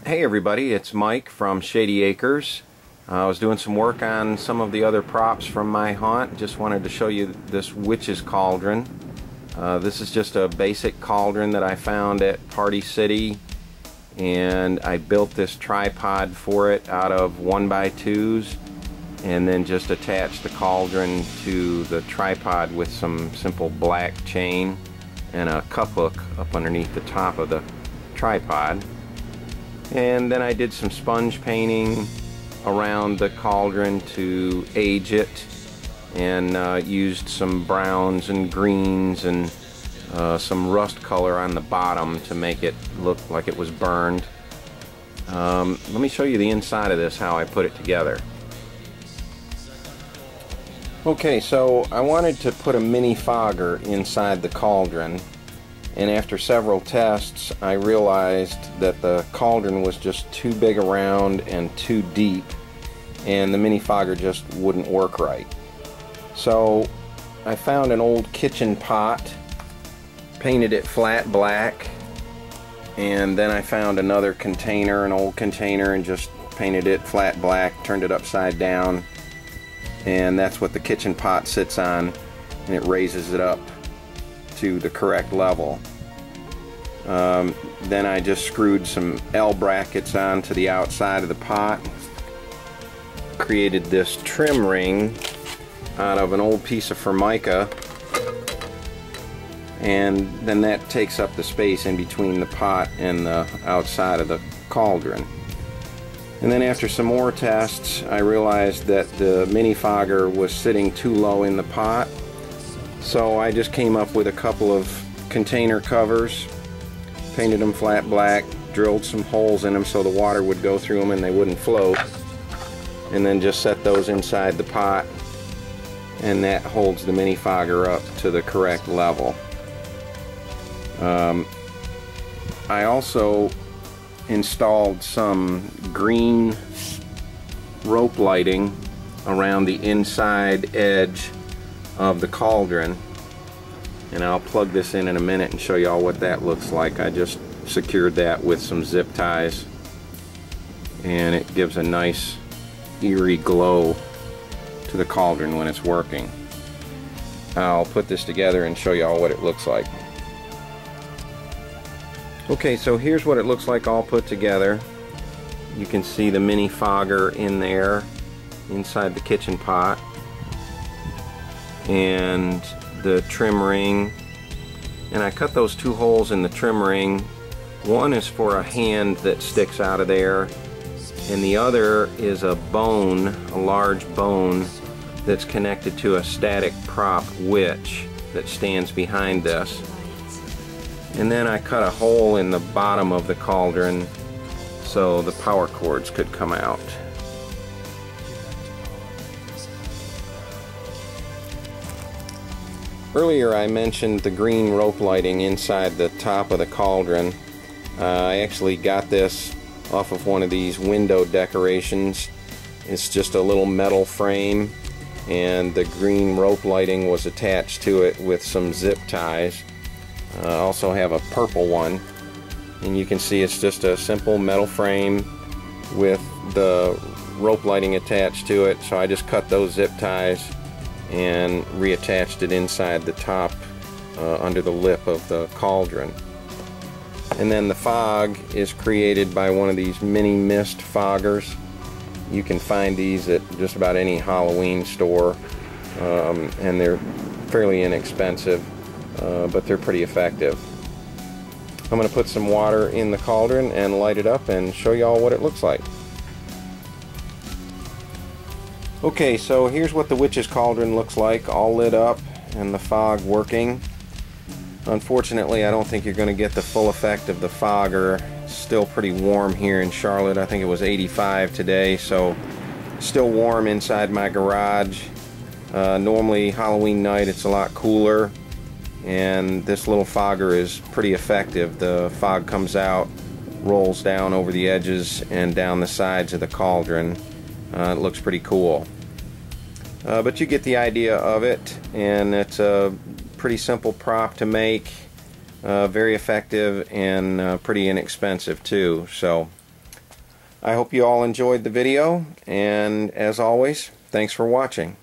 Hey everybody, it's Mike from Shady Acres. I was doing some work on some of the other props from my hunt. Just wanted to show you this witch's cauldron. This is just a basic cauldron that I found at Party City, and I built this tripod for it out of 1x2s and then just attached the cauldron to the tripod with some simple black chain and a cup hook up underneath the top of the tripod. And then I did some sponge painting around the cauldron to age it, and used some browns and greens and some rust color on the bottom to make it look like it was burned. Let me show you the inside of this, how I put it together. Okay, so I wanted to put a mini fogger inside the cauldron, and after several tests I realized that the cauldron was just too big around and too deep, and the mini fogger just wouldn't work right. So I found an old kitchen pot, painted it flat black, and then I found another container, an old container, and just painted it flat black, turned it upside down, and that's what the kitchen pot sits on, and it raises it up to the correct level. Then I just screwed some L brackets onto the outside of the pot, created this trim ring out of an old piece of Formica, and then that takes up the space in between the pot and the outside of the cauldron. And then after some more tests I realized that the mini fogger was sitting too low in the pot, so I just came up with a couple of container covers, painted them flat black, drilled some holes in them so the water would go through them and they wouldn't float, and then just set those inside the pot, and that holds the mini fogger up to the correct level. I also installed some green rope lighting around the inside edge of the cauldron, and I'll plug this in a minute and show y'all what that looks like. I just secured that with some zip ties, and it gives a nice eerie glow to the cauldron when it's working. I'll put this together and show y'all what it looks like. Okay, so here's what it looks like all put together. You can see the mini fogger in there inside the kitchen pot, and the trim ring, and I cut those two holes in the trim ring. One is for a hand that sticks out of there, and the other is a bone, a large bone that's connected to a static prop witch that stands behind this. And then I cut a hole in the bottom of the cauldron so the power cords could come out. Earlier I mentioned the green rope lighting inside the top of the cauldron. I actually got this off of one of these window decorations. It's just a little metal frame, and the green rope lighting was attached to it with some zip ties. I also have a purple one, and you can see it's just a simple metal frame with the rope lighting attached to it, so I just cut those zip ties and reattached it inside the top under the lip of the cauldron. And then the fog is created by one of these mini mist foggers. You can find these at just about any Halloween store, and they're fairly inexpensive, but they're pretty effective. I'm going to put some water in the cauldron and light it up and show y'all what it looks like. Okay, so here's what the witch's cauldron looks like, all lit up and the fog working. Unfortunately, I don't think you're going to get the full effect of the fogger. It's still pretty warm here in Charlotte. I think it was 85 today, so still warm inside my garage. Normally Halloween night it's a lot cooler, and this little fogger is pretty effective. The fog comes out, rolls down over the edges and down the sides of the cauldron. It looks pretty cool. But you get the idea of it, and it's a pretty simple prop to make, very effective and pretty inexpensive too. So I hope you all enjoyed the video, and as always, thanks for watching.